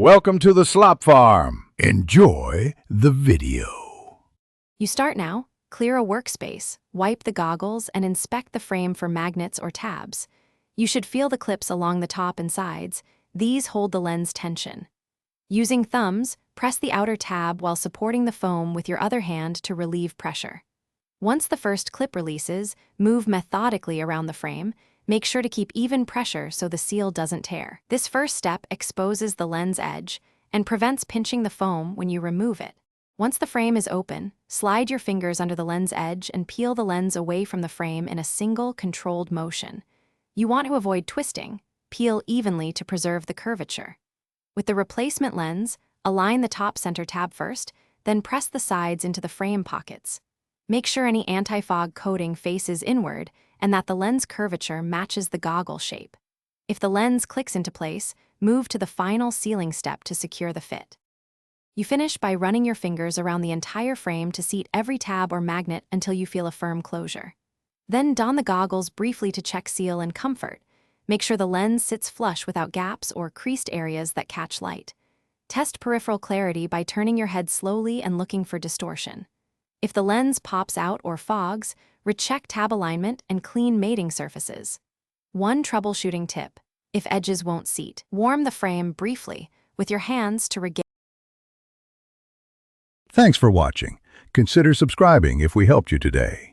Welcome to the Slop Farm. Enjoy the video. You start now, clear a workspace, wipe the goggles, and inspect the frame for magnets or tabs. You should feel the clips along the top and sides. These hold the lens tension. Using thumbs, press the outer tab while supporting the foam with your other hand to relieve pressure. Once the first clip releases, move methodically around the frame. Make sure to keep even pressure so the seal doesn't tear. This first step exposes the lens edge and prevents pinching the foam when you remove it. Once the frame is open, slide your fingers under the lens edge and peel the lens away from the frame in a single, controlled motion. You want to avoid twisting. Peel evenly to preserve the curvature. With the replacement lens, align the top center tab first, then press the sides into the frame pockets. Make sure any anti-fog coating faces inward and that the lens curvature matches the goggle shape. If the lens clicks into place, move to the final sealing step to secure the fit. You finish by running your fingers around the entire frame to seat every tab or magnet until you feel a firm closure. Then don the goggles briefly to check seal and comfort. Make sure the lens sits flush without gaps or creased areas that catch light. Test peripheral clarity by turning your head slowly and looking for distortion. If the lens pops out or fogs, recheck tab alignment and clean mating surfaces. One troubleshooting tip: if edges won't seat, warm the frame briefly with your hands to regain. Thanks for watching. Consider subscribing if we helped you today.